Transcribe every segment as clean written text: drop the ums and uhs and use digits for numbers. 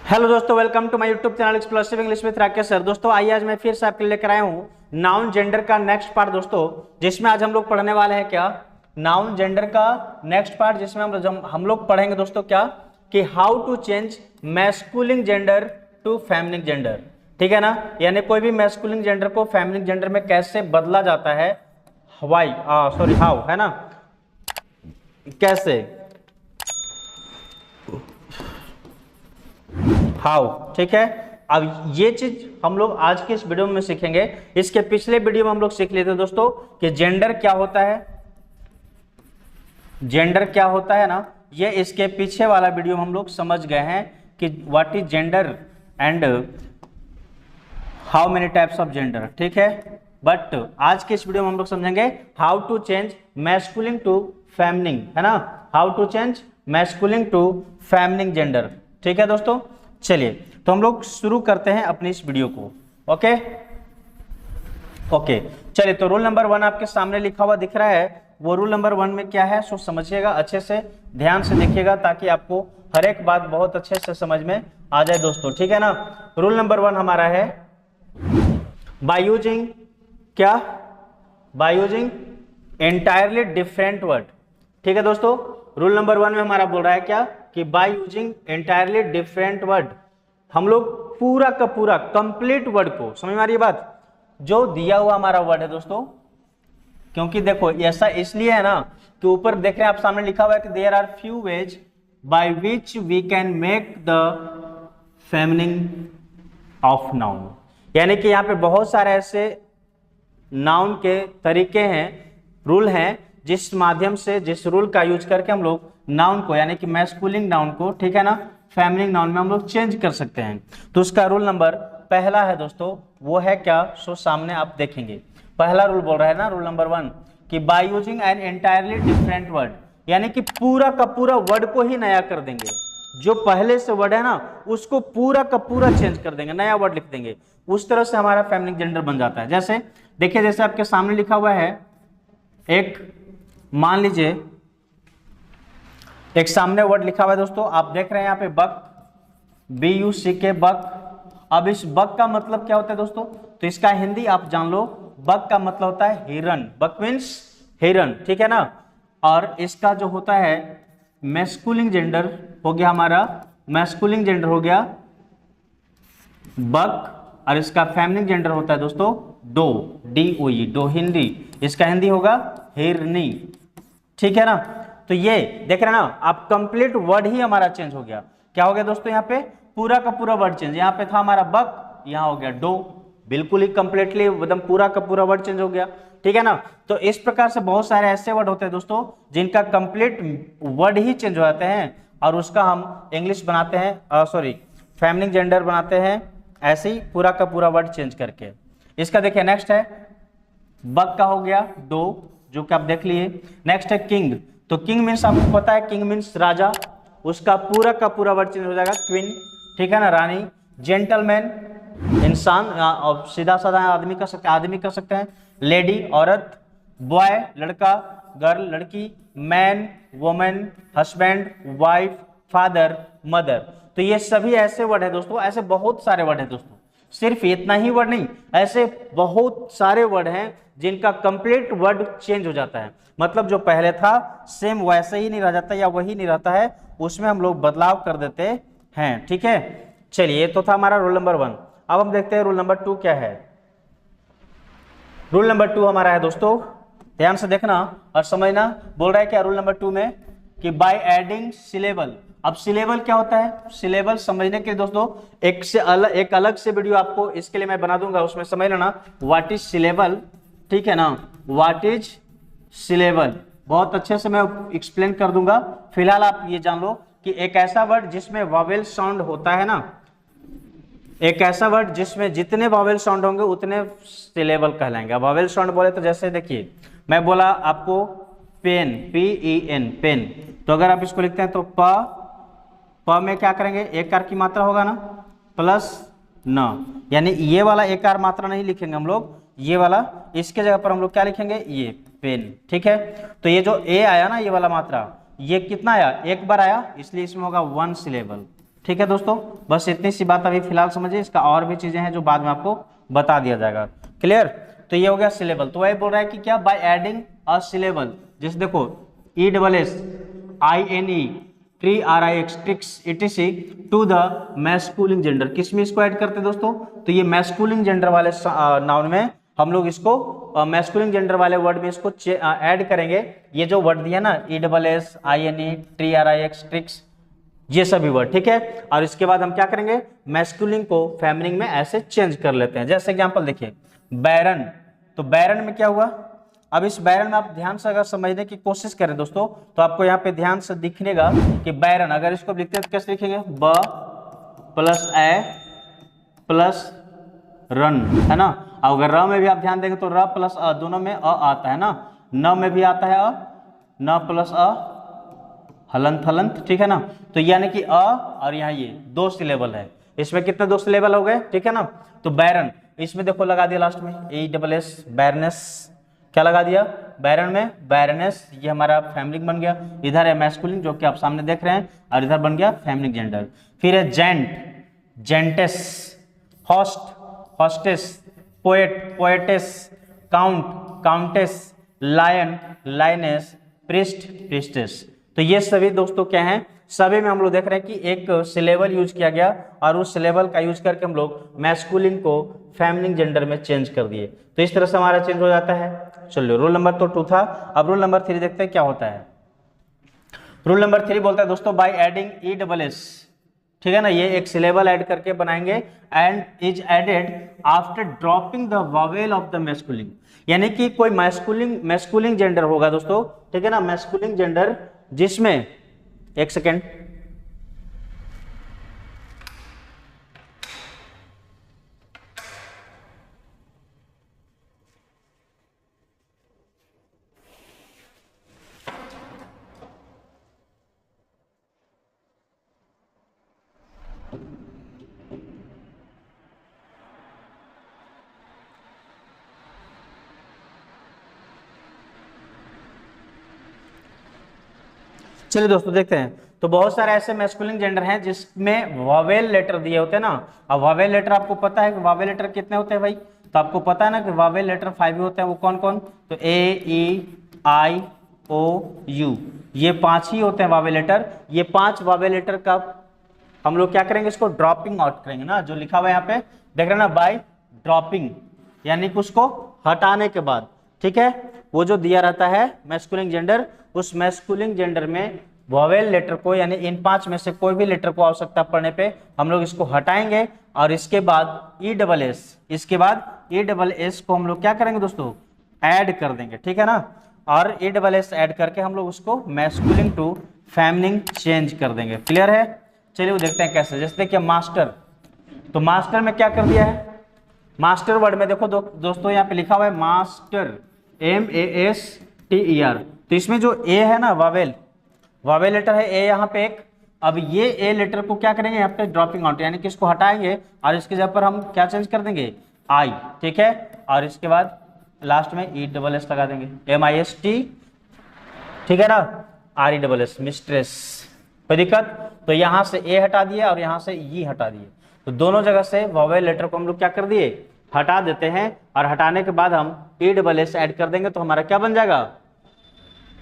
Hello दोस्तों, welcome to my YouTube channel explosive English with Rakesh sir. दोस्तों आइए आज मैं फिर से आपके लिए लेकर आया हूँ नाउन जेंडर का नेक्स्ट पार्ट दोस्तों, जिसमें आज हम लोग पढ़ने वाले हैं क्या, नाउन जेंडर का नेक्स्ट पार्ट, जिसमें हम लोग पढ़ेंगे दोस्तों क्या कि how to change masculine gender to feminine gender. ठीक है ना, यानी कोई भी मैस्कुलिन जेंडर को फेमिनिन जेंडर में कैसे बदला जाता है, हाउ है ना, कैसे, हाउ। ठीक है, अब ये चीज हम लोग आज के इस वीडियो में सीखेंगे। इसके पिछले वीडियो में हम लोग सीख लेते दोस्तों कि जेंडर क्या होता है, जेंडर क्या होता है ना, ये इसके पीछे वाला वीडियो में हम लोग समझ गए हैं कि what is gender and how many types of gender. ठीक है, बट आज के इस वीडियो में हम लोग समझेंगे how to change masculine to feminine, है ना, how to change masculine to feminine gender. ठीक है दोस्तों, चलिए तो हम लोग शुरू करते हैं अपनी इस वीडियो को। ओके, चलिए तो रूल नंबर 1 आपके सामने लिखा हुआ दिख रहा है। वो रूल नंबर 1 में क्या है सो समझिएगा, अच्छे से ध्यान से देखिएगा ताकि आपको हर एक बात बहुत अच्छे से समझ में आ जाए दोस्तों। ठीक है ना, रूल नंबर 1 हमारा है बाय यूजिंग क्या, by using entirely different word. ठीक है दोस्तों, रूल नंबर 1 में हमारा बोल रहा है क्या कि by using entirely different word, हम लोग पूरा का पूरा कंप्लीट वर्ड को, समझ में आ रही है बात, जो दिया हुआ हमारा वर्ड है दोस्तों, क्योंकि देखो ऐसा इसलिए है ना कि ऊपर देख रहे हैं आप सामने लिखा हुआ है कि there are few ways by which we can make the feminine of noun, यानी कि यहाँ पे बहुत सारे ऐसे नाउन के तरीके हैं, रूल हैं, जिस माध्यम से, जिस रूल का यूज करके हम लोग नाउन को, यानी कि मैस्कुलिन नाउन को, ठीक है ना, फेमिनिन नाउन में हम लोग चेंज कर सकते हैं। तो उसका रूल नंबर पहला है दोस्तों, वो है क्या, सो सामने आप देखेंगे। पहला रूल बोल रहा है ना, रूल नंबर 1 कि by using an entirely different word, यानी कि पूरा का पूरा वर्ड को ही नया कर देंगे, जो पहले से वर्ड है ना उसको पूरा का पूरा चेंज कर देंगे, नया वर्ड लिख देंगे, उस तरह से हमारा फेमिनिन जेंडर बन जाता है। जैसे देखिए, जैसे आपके सामने लिखा हुआ है, एक मान लीजिए एक सामने वर्ड लिखा हुआ है दोस्तों, आप देख रहे हैं यहाँ पे बक, BUCK बक। अब इस बक का मतलब क्या होता है दोस्तों, तो इसका हिंदी आप जान लो, बक का मतलब होता है हिरन, बक मीन्स हिरन, ठीक है ना। और इसका जो होता है मैस्कुलिन जेंडर हो गया हमारा, मैस्कुलिन जेंडर हो गया बक, और इसका फेमिनिन जेंडर होता है दोस्तों डो, DOE, डो हिंदी, इसका हिंदी होगा हिरनी। ठीक है ना, तो ये देख रहे हैं ना आप, कंप्लीट वर्ड ही हमारा चेंज हो गया। क्या हो गया दोस्तों, यहाँ पे पूरा का पूरा वर्ड चेंज, यहाँ पे था हमारा बक, यहाँ हो गया डो, बिल्कुल ही कंप्लीटली एकदम पूरा का पूरा वर्ड चेंज हो गया। ठीक है ना, तो इस प्रकार से बहुत सारे ऐसे वर्ड होते हैं दोस्तों जिनका कंप्लीट वर्ड ही चेंज हो जाते हैं, और उसका हम इंग्लिश बनाते हैं, फेमिनिन जेंडर बनाते हैं, ऐसे ही पूरा का पूरा वर्ड चेंज करके। इसका देखिए नेक्स्ट है बक का हो गया डो, जो कि आप देख लिए। नेक्स्ट है किंग, तो किंग मीन्स आपको पता है, किंग मीन्स राजा, उसका पूरा का पूरा वर्ड चेंज हो जाएगा क्वीन, ठीक है ना, रानी। जेंटलमैन इंसान, और सीधा साधा आदमी कर सकते हैं, आदमी कर सकते हैं। लेडी औरत, बॉय लड़का, गर्ल लड़की, man women, husband wife, father mother. तो ये सभी ऐसे वर्ड है दोस्तों, ऐसे बहुत सारे वर्ड है दोस्तों, सिर्फ इतना ही वर्ड नहीं, ऐसे बहुत सारे वर्ड हैं जिनका कंप्लीट वर्ड चेंज हो जाता है, मतलब जो पहले था सेम वैसे ही नहीं रह जाता या वही नहीं रहता है, उसमें हम लोग बदलाव कर देते हैं। ठीक है, चलिए ये तो था हमारा रूल नंबर 1। अब हम देखते हैं रूल नंबर 2 क्या है। रूल नंबर 2 हमारा है दोस्तों, ध्यान से देखना और समझना, बोल रहा है क्या रूल नंबर 2 में कि बाय एडिंग सिलेबल। अब सिलेबल क्या होता है, सिलेबल समझने के लिए दोस्तों एक अलग से वीडियो आपको इसके लिए मैं बना दूंगा, उसमें समझ लेना व्हाट इज सिलेबल। ठीक है ना, व्हाट इज सिलेबल बहुत अच्छे से मैं एक्सप्लेन कर दूंगा। फिलहाल आप ये जान लो कि एक ऐसा वर्ड जिसमें वॉवेल साउंड होता है ना, एक ऐसा वर्ड जिसमें जितने वॉवेल साउंड होंगे उतने सिलेबल कहलाएंगे। अब वॉवेल साउंड बोले तो जैसे देखिए, मैं बोला आपको पेन, PEN पेन, तो अगर आप इसको लिखते हैं तो प में क्या करेंगे, एक कार की मात्रा होगा ना, प्लस न, यानी ये वाला एक कार मात्रा नहीं लिखेंगे हम लोग, ये वाला, इसके जगह पर हम लोग क्या लिखेंगे, ये पेन। ठीक है, तो ये जो ए आया ना, ये वाला मात्रा, ये कितना आया, एक बार आया, इसलिए इसमें होगा 1 सिलेबल। ठीक है दोस्तों, बस इतनी सी बात अभी फिलहाल समझिए, इसका और भी चीजें हैं जो बाद में आपको बता दिया जाएगा। क्लियर? तो ये हो गया सिलेबल। तो वही बोल रहा है कि क्या, बाय एडिंग अ सिलेबल, जैसे देखो ESSINE ट्री RIX trix ETC to the masculine gender, किसमें इसको ऐड करते हैं दोस्तों? तो ये मैस्कुलिन जेंडर वाले नाउन में हम लोग इसको मैस्कुलिन जेंडर वाले वर्ड में इसको ऐड करेंगे। ये जो वर्ड दिया ना ESSINE ट्री RIX ट्रिक्स, ये सभी वर्ड, ठीक है। और इसके बाद हम क्या करेंगे, मैस्कुलिन को फेमिनिन में ऐसे चेंज कर लेते हैं। जैसे एग्जांपल देखिए बैरन, तो बैरन में क्या हुआ, अब इस बैरन में आप ध्यान से अगर समझने की कोशिश करें दोस्तों, तो आपको यहाँ पे ध्यान से दिखनेगा कि बैरन, अगर इसको लिखते हैं तो कैसे लिखेंगे, ब प्लस ए प्लस रन, है ना। अगर र में भी आप ध्यान देंगे तो र प्लस अ, दोनों में अ आता है ना, न में भी आता है अ, न प्लस अ, हलंत हलंत, ठीक है ना। तो यानी कि अ और यहाँ ये दो सिलेबल है, इसमें कितने दो सिलेबल हो गए, ठीक है ना। तो बैरन, इसमें देखो लगा दिया लास्ट में ESS बैरनेस, क्या लगा दिया, बैरन में बैरनेस, ये हमारा फेमिनिन बन गया। इधर है मैस्कुलिन जो कि आप सामने देख रहे हैं, और इधर बन गया फेमिनिन जेंडर। फिर है gent, gentess, host, hostess, poet, poetess, count, countess, lion, lioness, priest, priestess. तो ये सभी दोस्तों क्या हैं, सभी में हम लोग देख रहे हैं कि एक सिलेबल यूज किया गया, और उस सिलेबल का यूज करके हम लोग मैस्कुलिन को फेमिनिन जेंडर में चेंज कर दिए। तो इस तरह से हमारा चेंज हो जाता है। चलो रूल नंबर तो 2 था, अब रूल नंबर 3 देखते हैं क्या होता है। रूल नंबर 3 बोलता है दोस्तों बाय एडिंग ESS, ठीक है ना, ये एक सिलेबल ऐड करके बनाएंगे, and is added after dropping the vowel of the masculine, यानी कि कोई मैस्कुलिन जेंडर होगा दोस्तों, ठीक है ना, मैस्कुलिन जेंडर जिसमें, एक सेकेंड, चलिए दोस्तों देखते हैं। तो बहुत सारे ऐसे मैस्कुलिन जेंडर हैं जिसमें वॉवेल लेटर दिए होते हैं ना। अब वॉवेल लेटर आपको पता है कि वॉवेल लेटर कितने होते हैं भाई, तो आपको पता है ना कि वॉवेल लेटर 5 होते हैं। वो कौन कौन, तो A, E, I, O, U, ये 5 ही होते हैं वॉवेल लेटर। ये 5 वॉवेल लेटर का हम लोग क्या करेंगे, इसको ड्रॉपिंग आउट करेंगे ना, जो लिखा हुआ है यहाँ पे देख रहे हैं ना, बाय ड्रॉपिंग, यानी कि उसको हटाने के बाद, ठीक है। वो जो दिया रहता है मैस्कुलिन जेंडर, उस मैस्कुलिन जेंडर में वॉवेल लेटर को, यानी इन 5 में से कोई भी लेटर को आवश्यकता पड़ने पे हम लोग इसको हटाएंगे, और इसके बाद ESS, इसके बाद ESS को हम लोग क्या करेंगे दोस्तों, ऐड कर देंगे, ठीक है ना। और ESS ऐड करके हम लोग उसको मैस्कुलिन टू फेमिनिन चेंज कर देंगे। क्लियर है? चलिए वो देखते हैं कैसे। जैसे देखिए मास्टर, तो मास्टर में क्या कर दिया है, मास्टर वर्ड में देखो दोस्तों यहाँ पे लिखा हुआ है मास्टर, MASTER। तो इसमें जो ए है ना, वावेल लेटर है ए यहाँ पे एक। अब ये ए लेटर को क्या करेंगे, यहाँ पे ड्रॉपिंग आउट, यानी कि इसको हटाएंगे, और इसके जगह पर हम क्या चेंज कर देंगे, आई, ठीक है। और इसके बाद लास्ट में ESS लगा देंगे, MIST, ठीक है ना, RESS, मिस्ट्रेस। कोई दिक्कत? तो यहाँ से ए हटा दिया और यहाँ से ई हटा दिए, तो दोनों जगह से वॉवेल लेटर को हम लोग क्या कर दिए, हटा देते हैं। और हटाने के बाद हम ESS ऐड कर देंगे, तो हमारा क्या बन जाएगा,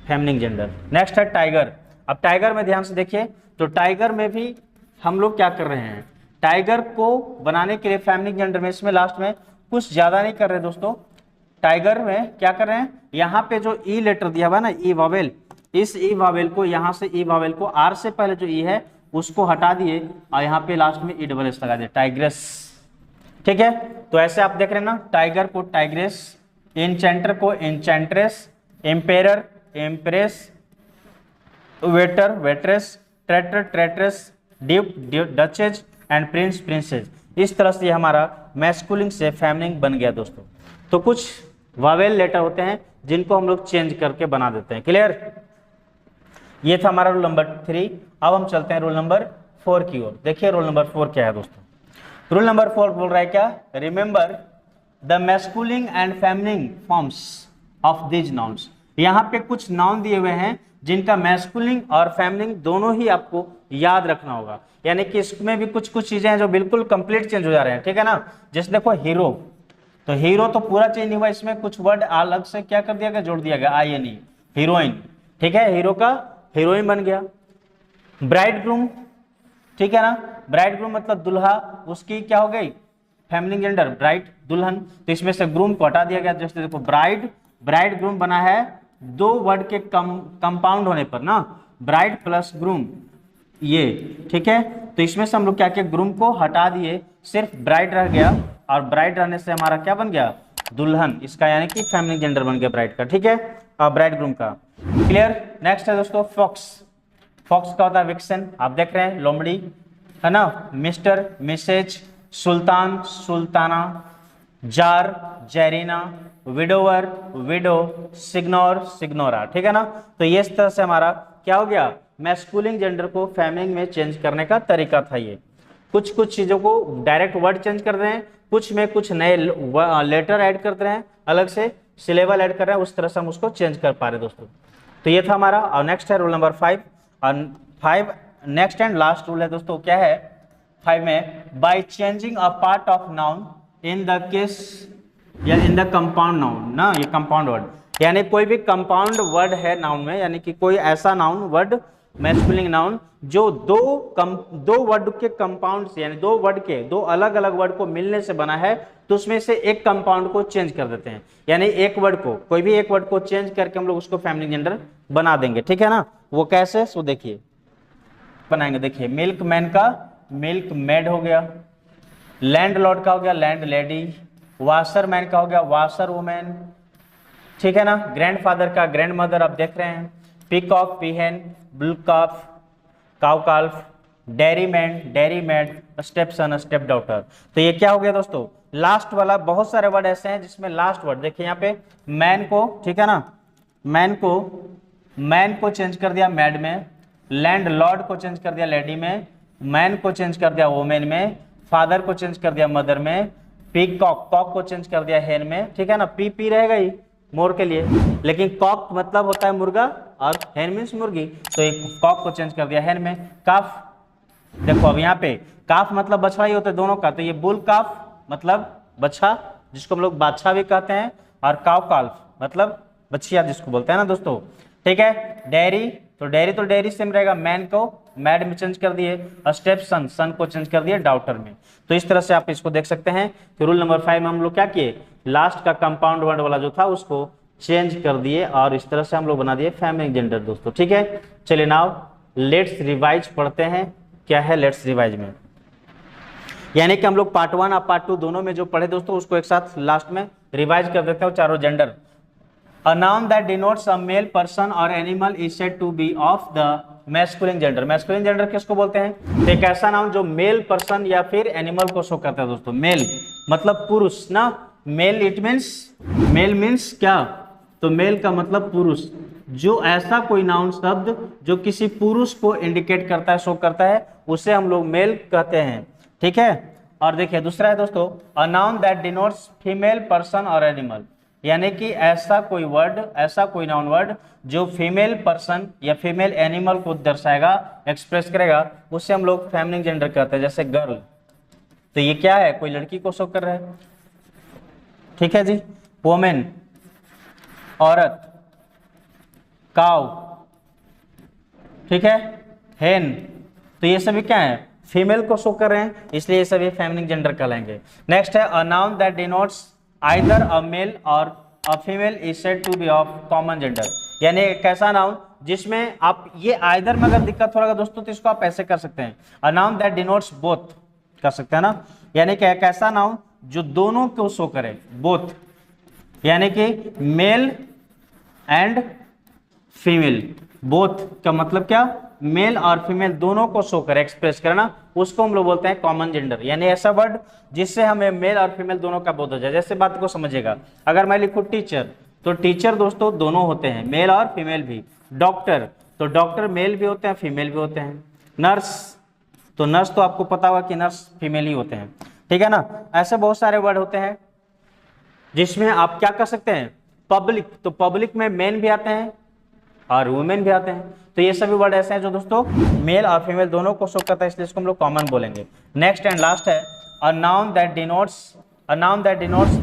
फेमिनिन जेंडर। नेक्स्ट है टाइगर। अब टाइगर में ध्यान से देखिए, तो टाइगर में भी हम लोग क्या कर रहे हैं, टाइगर को बनाने के लिए फेमिनिन जेंडर में इसमें लास्ट में कुछ ज्यादा नहीं कर रहे दोस्तों। टाइगर में क्या कर रहे हैं, यहाँ पे जो ई लेटर दिया हुआ है ना, ई वॉवेल, इस ई वॉवेल को, यहाँ से ई वॉवेल को, आर से पहले जो ई है उसको हटा दिए, और यहाँ पे लास्ट में ESS लगा दिया, टाइग्रेस, ठीक है। तो ऐसे आप देख रहे हैं ना, टाइगर को टाइग्रेस, इंचेंटर को enchantress, emperor empress, waiter waitress, traitor traitress, duke duchess, and prince princess. इस तरह से हमारा मैस्कुलिन से फेमिनिन बन गया दोस्तों। तो कुछ वॉवेल लेटर होते हैं जिनको हम लोग चेंज करके बना देते हैं। क्लियर? ये था हमारा रूल नंबर 3। अब हम चलते हैं रूल नंबर 4 की ओर। देखिए रूल नंबर 4 क्या है दोस्तों। रूल नंबर 4 बोल रहा है क्या, remember the masculine and feminine forms of these nouns, यहाँ पे कुछ नाउन दिए हुए हैं जिनका मैस्कुलिन और फेमिनिन दोनों ही आपको याद रखना होगा, यानी कि इसमें भी कुछ कुछ चीजें हैं जो बिल्कुल कंप्लीट चेंज हो जा रहे हैं, ठीक है ना। जैसे देखो हीरो, तो हीरो तो पूरा चेंज नहीं हुआ, इसमें कुछ वर्ड अलग से क्या कर दिया गया, जोड़ दिया गया, INE, हीरोइन, ठीक है, हीरो का हीरोइन बन गया। ब्राइड ग्रूम, ठीक है ना, ब्राइड ग्रूम मतलब दुल्हा, उसकी क्या हो गई, फेमिनिन जेंडर, ब्राइड दुल्हन, तो इसमें से ग्रूम को हटा दिया गया। जैसे देखो ब्राइड, ब्राइड ग्रूम बना है दो वर्ड के कंपाउंड होने पर ना, ब्राइड प्लस ग्रूम, ये ठीक है। तो इसमें से हम लोग क्या किया, ग्रूम को हटा दिए, सिर्फ ब्राइड रह गया, और ब्राइड रहने से हमारा क्या बन गया, दुल्हन, इसका यानी कि फेमिनिन जेंडर बन गया ब्राइड का, ठीक है, और ब्राइड ग्रूम का। क्लियर। नेक्स्ट है दोस्तों फॉक्स। फॉक्स का होता है विक्सन, आप देख रहे हैं, लोमड़ी है ना, मिस्टर, मिसेज, सुल्तान, Sultana, jar, जैरीना, widower, window, signor, Signora, ठीक है ना। तो ये इस तरह से हमारा क्या हो गया, मैस्कुलिन जेंडर को फेमिनिन में चेंज करने का तरीका था ये। कुछ कुछ चीजों को डायरेक्ट वर्ड चेंज कर रहे हैं, कुछ में कुछ नए लेटर ऐड कर रहे हैं, अलग से सिलेबल ऐड कर रहे हैं, उस तरह से हम उसको चेंज कर पा रहे दोस्तों। तो ये था हमारा। और नेक्स्ट है रूल नंबर 5, और 5 नेक्स्ट एंड लास्ट रूल है दोस्तों, क्या है 5 में, by changing a part of noun in the case या इन द कंपाउंड नाउन ना, ये कंपाउंड वर्ड, यानी कोई भी कंपाउंड वर्ड है नाउन में, यानी कि कोई ऐसा नाउन वर्ड मैस्कुलिन नाउन जो दो वर्ड के कंपाउंड से, यानी दो वर्ड के, दो अलग अलग वर्ड को मिलने से बना है, तो उसमें से एक कंपाउंड को चेंज कर देते हैं, यानी एक वर्ड को, कोई भी एक वर्ड को चेंज करके हम लोग उसको फेमिनिन जेंडर बना देंगे, ठीक है ना। वो कैसे, सो देखिए बनाएंगे, देखिए मिल्क मैन का मिल्क मेड हो गया, लैंड लॉर्ड का हो गया लैंड लेडी, वाशर मैन का हो गया वाशर वुमेन, ठीक है ना, ग्रैंडफादर का ग्रैंड मदर, आप देख रहे हैं, peacock peahen, bull calf cow calf, dairy man dairy maid, step son step daughter. तो ये क्या हो गया दोस्तों, लास्ट वाला, बहुत सारे वर्ड ऐसे हैं जिसमें लास्ट वर्ड देखिए यहाँ पे, मैन को, ठीक है ना, मैन को चेंज कर दिया मैड में, लैंड लॉर्ड को चेंज कर दिया लेडी में, मैन को चेंज कर दिया वोमेन में, फादर को चेंज कर दिया मदर में, पीकॉक कॉक को चेंज कर दिया हेन में, ठीक है ना, पी रहेगा ही मोर के लिए, लेकिन कॉक मतलब होता है मुर्गा और हेन मीन्स मुर्गी, तो एक कॉक को चेंज कर दिया हेन में। काफ, देखो अब यहाँ पे काफ मतलब बछड़ा ही होता है दोनों का, तो ये बुल काफ मतलब बच्चा, जिसको हम लोग बादशाह भी कहते हैं, और काव काल्फ मतलब बछिया जिसको बोलते हैं ना दोस्तों, ठीक है। डेयरी, तो डेयरी सेम रहेगा, मैन को मैड में चेंज कर दिए, स्टेप सन को चेंज कर दिए डॉटर में। तो इस तरह से आप इसको देख सकते हैं कि रूल नंबर 5 में हम लोग क्या किए, लास्ट का कंपाउंड वर्ड वाला जो था उसको चेंज कर दिए, और इस तरह से हम लोग बना दिए फेमिनिन जेंडर दोस्तों, ठीक है। चलिए नाउ लेट्स रिवाइज पढ़ते हैं, क्या है लेट्स रिवाइज में, यानी कि हम लोग पार्ट 1 और पार्ट 2 दोनों में जो पढ़े दोस्तों उसको एक साथ लास्ट में रिवाइज कर देते हैं, चारों gender. A noun that denotes a male person or animal is said to be of the masculine gender. Masculine gender किसको बोलते हैं, तो एक ऐसा नाउन जो मेल पर्सन या फिर एनिमल को शो करता है दोस्तों। मेल मतलब पुरुष ना, male it means, male means क्या, तो मेल का मतलब पुरुष, जो ऐसा कोई नाउन शब्द जो किसी पुरुष को इंडिकेट करता है, शो करता है, उसे हम लोग मेल कहते हैं, ठीक है। और देखिए दूसरा है दोस्तों, a noun that denotes female person or animal, यानी कि ऐसा कोई वर्ड, ऐसा कोई नाउन वर्ड जो फीमेल पर्सन या फीमेल एनिमल को दर्शाएगा, एक्सप्रेस करेगा, उससे हम लोग फेमिनिन जेंडर कहते हैं। जैसे गर्ल, तो ये क्या है, कोई लड़की को शो कर रहा है, ठीक है जी। वोमेन औरत, काउ, ठीक है, हेन, तो ये सभी क्या है, फीमेल को शो कर रहे हैं, इसलिए ये सभी फेमिनिन जेंडर कहलाएंगे। नेक्स्ट है, a noun that denotes either a male or a female is said to be of common gender, यानी एक ऐसा नाउन जिसमें आप ये आइदर में अगर दिक्कत हो रहा दोस्तों तो इसको आप ऐसे कर सकते हैं, अ नाउन दैट डिनोट्स बोथ, कर सकते हैं ना, यानी कि एक ऐसा नाउन जो दोनों को शो करे, बोथ, यानी कि मेल एंड फीमेल, बोथ का मतलब क्या, मेल और फीमेल दोनों को शो करे, एक्सप्रेस करना, उसको हम लोग बोलते हैं कॉमन जेंडर, यानी ऐसा वर्ड जिससे हमें मेल और फीमेल दोनों का बोध हो जाए। जैसे बात को समझिएगा, अगर मैं लिखूं टीचर, तो टीचर दोस्तों दोनों होते हैं, मेल और फीमेल भी। डॉक्टर, तो डॉक्टर मेल भी होते हैं फीमेल भी होते हैं। नर्स, तो नर्स तो आपको पता होगा कि नर्स फीमेल ही होते हैं, ठीक है ना। ऐसे बहुत सारे वर्ड होते हैं जिसमें आप क्या कर सकते हैं, पब्लिक, तो पब्लिक में मेन भी आते हैं और वुमेन भी आते हैं। तो ये सभी वर्ड ऐसे हैं जो दोस्तों मेल और फीमेल दोनों को शो करता है, इसलिए इसको हम लोग कॉमन बोलेंगे। नेक्स्ट एंड लास्ट है a noun that denotes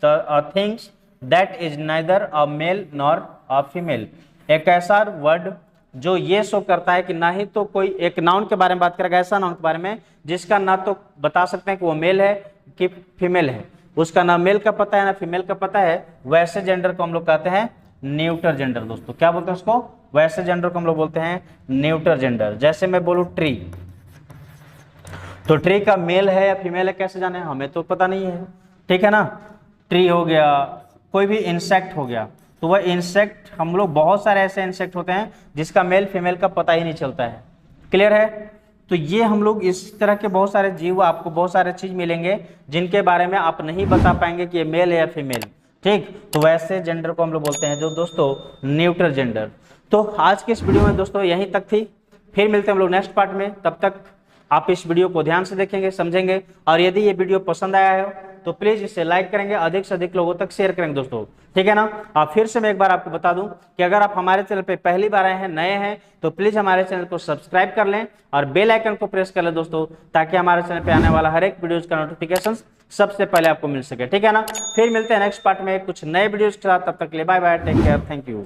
the things that is neither a male nor a female. एक ऐसा वर्ड जो ये शो करता है कि ना ही तो कोई, एक नाउन के बारे में बात करेगा, ऐसा नाउन के बारे में जिसका ना तो बता सकते हैं कि वो मेल है कि फीमेल है, उसका ना मेल का पता है ना फीमेल का पता है, वैसे जेंडर को हम लोग कहते हैं न्यूटर जेंडर। दोस्तों क्या बोलते हैं उसको? वैसे जेंडर को हम लोग बोलते हैं न्यूटर जेंडर। जैसे मैं बोलूं ट्री, तो ट्री का मेल है या फीमेल है कैसे जाने, हमें तो पता नहीं है, ठीक है ना। ट्री हो गया, कोई भी इंसेक्ट हो गया, तो वह इंसेक्ट, हम लोग बहुत सारे ऐसे इंसेक्ट होते हैं जिसका मेल फीमेल का पता ही नहीं चलता है। क्लियर है? तो ये हम लोग इस तरह के बहुत सारे जीव, आपको बहुत सारे चीज मिलेंगे जिनके बारे में आप नहीं बता पाएंगे कि ये मेल है या फीमेल, ठीक। तो वैसे जेंडर को हम लोग बोलते हैं जो दोस्तों न्यूट्रल जेंडर। तो आज के इस वीडियो में दोस्तों यहीं तक थी, फिर मिलते हैं हम लोग नेक्स्ट पार्ट में। तब तक आप इस वीडियो को ध्यान से देखेंगे, समझेंगे, और यदि ये वीडियो पसंद आया है तो प्लीज इसे लाइक करेंगे, अधिक से अधिक लोगों तक शेयर करेंगे दोस्तों, ठीक है ना। आप फिर से मैं एक बार आपको बता दूं कि अगर आप हमारे चैनल पे पहली बार आए हैं, नए हैं, तो प्लीज हमारे चैनल को सब्सक्राइब कर लें और बेल आइकन को प्रेस कर लें दोस्तों, ताकि हमारे चैनल पे आने वाला हर एक वीडियोज का नोटिफिकेशन सबसे पहले आपको मिल सके, ठीक है ना। फिर मिलते हैं नेक्स्ट पार्ट में कुछ नए वीडियोज के साथ, तब तक के लिए bye bye, take care, thank you.